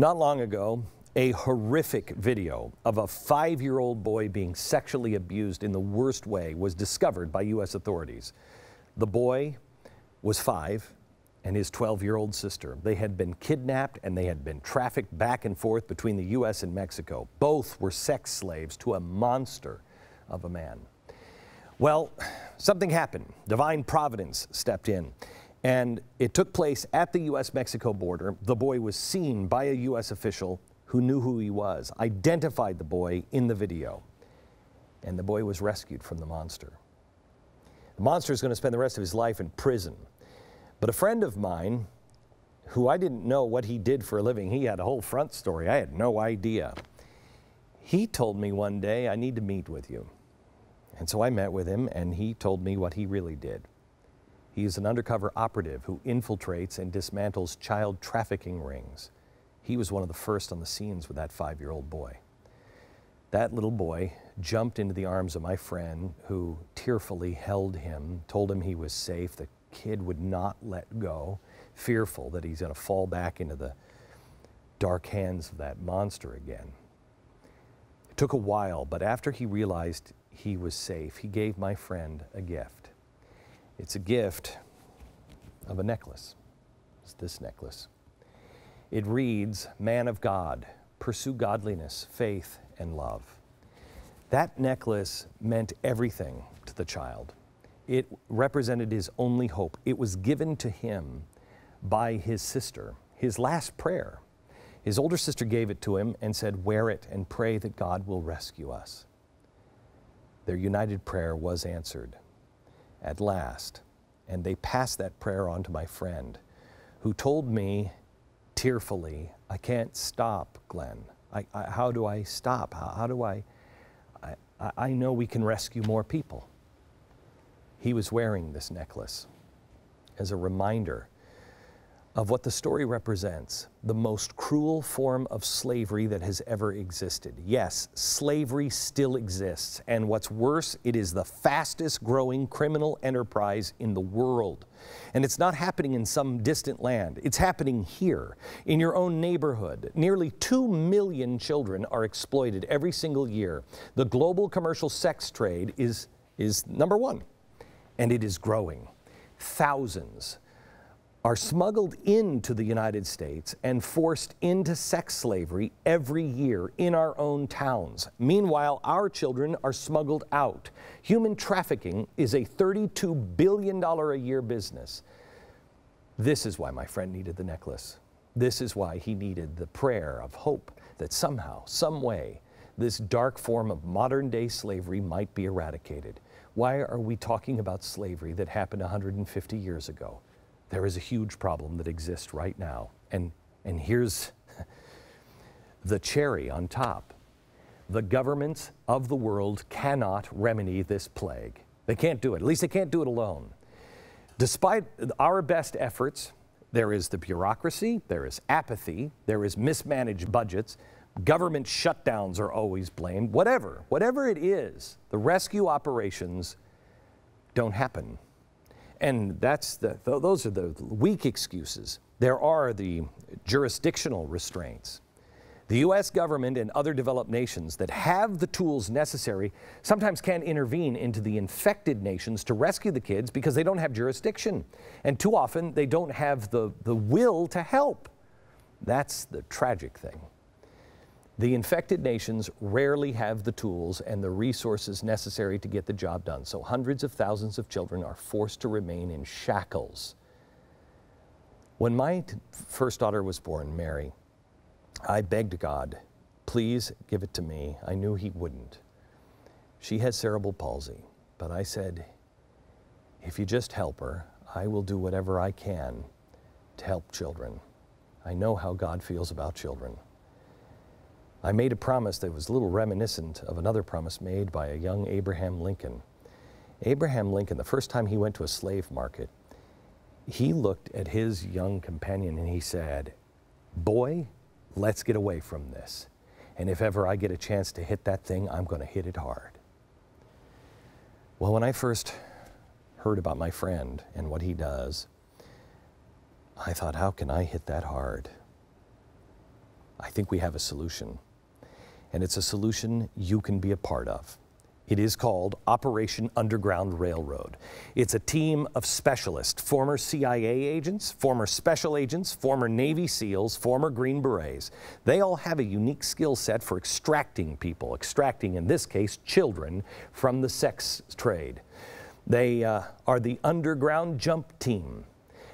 Not long ago, a horrific video of a 5-year-old boy being sexually abused in the worst way was discovered by U.S. authorities. The boy was 5 and his 12-year-old sister. They had been kidnapped and they had been trafficked back and forth between the U.S. and Mexico. Both were sex slaves to a monster of a man. Well, something happened. Divine providence stepped in. And it took place at the U.S.-Mexico border. The boy was seen by a U.S. official who knew who he was, identified the boy in the video. And the boy was rescued from the monster. The monster is going to spend the rest of his life in prison. But a friend of mine, who I didn't know what he did for a living, he had a whole front story. I had no idea. He told me one day, I need to meet with you. And so I met with him, and he told me what he really did. He is an undercover operative who infiltrates and dismantles child trafficking rings. He was one of the first on the scenes with that 5-year-old boy. That little boy jumped into the arms of my friend, who tearfully held him, told him he was safe. The kid would not let go, fearful that he's going to fall back into the dark hands of that monster again. It took a while, but after he realized he was safe, he gave my friend a gift. It's a gift of a necklace. It's this necklace. It reads, "Man of God, pursue godliness, faith, and love." That necklace meant everything to the child. It represented his only hope. It was given to him by his sister, his last prayer. His older sister gave it to him and said, "Wear it and pray that God will rescue us." Their united prayer was answered at last, and they passed that prayer on to my friend, who told me tearfully, "I can't stop, Glenn. How do I stop? How do I know we can rescue more people." He was wearing this necklace as a reminder of what the story represents, the most cruel form of slavery that has ever existed. Yes, slavery still exists, and what's worse, it is the fastest growing criminal enterprise in the world. And it's not happening in some distant land. It's happening here, in your own neighborhood. Nearly 2 million children are exploited every single year. The global commercial sex trade is number one, and it is growing. Thousands are smuggled into the United States and forced into sex slavery every year in our own towns. Meanwhile, our children are smuggled out. Human trafficking is a $32 billion a year business. This is why my friend needed the necklace. This is why he needed the prayer of hope that somehow, some way, this dark form of modern-day slavery might be eradicated. Why are we talking about slavery that happened 150 years ago? There is a huge problem that exists right now. And here's the cherry on top. The governments of the world cannot remedy this plague. They can't do it. At least they can't do it alone. Despite our best efforts, there is the bureaucracy, there is apathy, there is mismanaged budgets, government shutdowns are always blamed. Whatever it is, the rescue operations don't happen. And those are the weak excuses. There are the jurisdictional restraints. The U.S. government and other developed nations that have the tools necessary sometimes can't intervene into the infected nations to rescue the kids because they don't have jurisdiction. And too often, they don't have the will to help. That's the tragic thing. The infected nations rarely have the tools and the resources necessary to get the job done, so hundreds of thousands of children are forced to remain in shackles. When my first daughter was born, Mary, I begged God, please give it to me. I knew He wouldn't. She has cerebral palsy, but I said, if you just help her, I will do whatever I can to help children. I know how God feels about children. I made a promise that was a little reminiscent of another promise made by a young Abraham Lincoln. Abraham Lincoln, the first time he went to a slave market, he looked at his young companion and he said, "Boy, let's get away from this. And if ever I get a chance to hit that thing, I'm going to hit it hard." Well, when I first heard about my friend and what he does, I thought, how can I hit that hard? think we have a solution. And it's a solution you can be a part of. It is called Operation Underground Railroad. It's a team of specialists, former CIA agents, former special agents, former Navy SEALs, former Green Berets. They all have a unique skill set for extracting people, extracting, in this case, children, from the sex trade. They are the Underground Jump Team.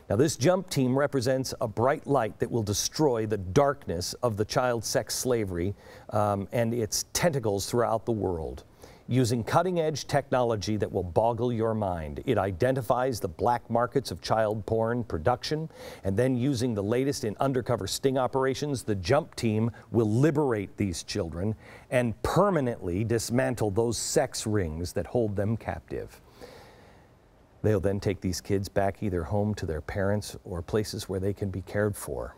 Now, this jump team represents a bright light that will destroy the darkness of the child sex slavery and its tentacles throughout the world. Using cutting-edge technology that will boggle your mind, it identifies the black markets of child porn production, and then using the latest in undercover sting operations, the jump team will liberate these children and permanently dismantle those sex rings that hold them captive. They'll then take these kids back either home to their parents or places where they can be cared for.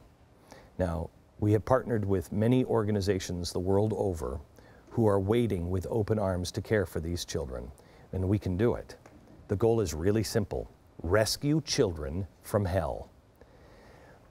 Now, we have partnered with many organizations the world over who are waiting with open arms to care for these children, and we can do it. The goal is really simple: rescue children from hell.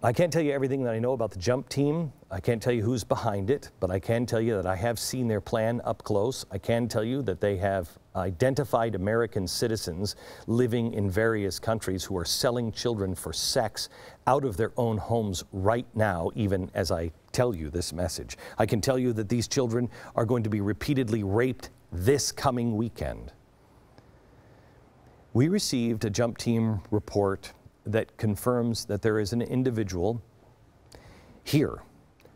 I can't tell you everything that I know about the jump team. I can't tell you who's behind it, but I can tell you that I have seen their plan up close. I can tell you that they have identified American citizens living in various countries who are selling children for sex out of their own homes right now, even as I tell you this message. I can tell you that these children are going to be repeatedly raped this coming weekend. We received a jump team report that confirms that there is an individual here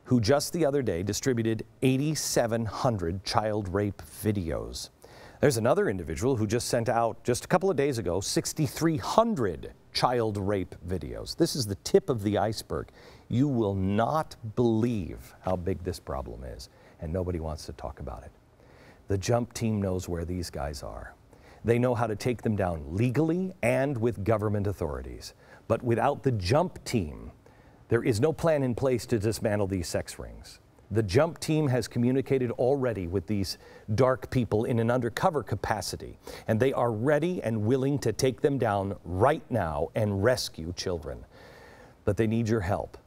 who just the other day distributed 8,700 child rape videos. There's another individual who just sent out, just a couple of days ago, 6,300 child rape videos. This is the tip of the iceberg. You will not believe how big this problem is, and nobody wants to talk about it. The jump team knows where these guys are. They know how to take them down legally and with government authorities. But without the jump team, there is no plan in place to dismantle these sex rings. The jump team has communicated already with these dark people in an undercover capacity, and they are ready and willing to take them down right now and rescue children. But they need your help.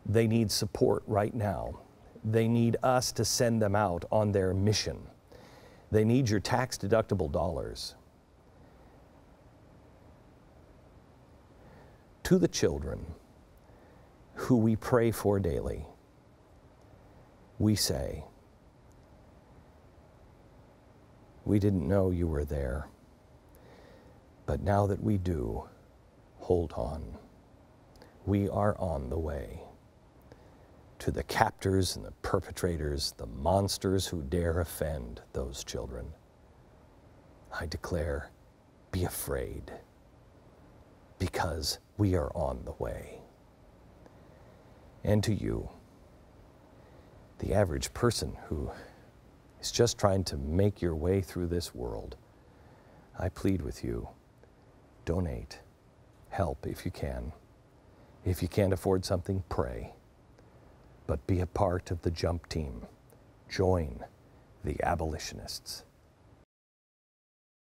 They need support right now. They need us to send them out on their mission. They need your tax-deductible dollars. To the children who we pray for daily, we say, we didn't know you were there, but now that we do, hold on. We are on the way. To the captors and the perpetrators, the monsters who dare offend those children, I declare, be afraid, because we are on the way. And to you, the average person who is just trying to make your way through this world, I plead with you, donate, help if you can. If you can't afford something, pray. But be a part of the jump team. Join the abolitionists.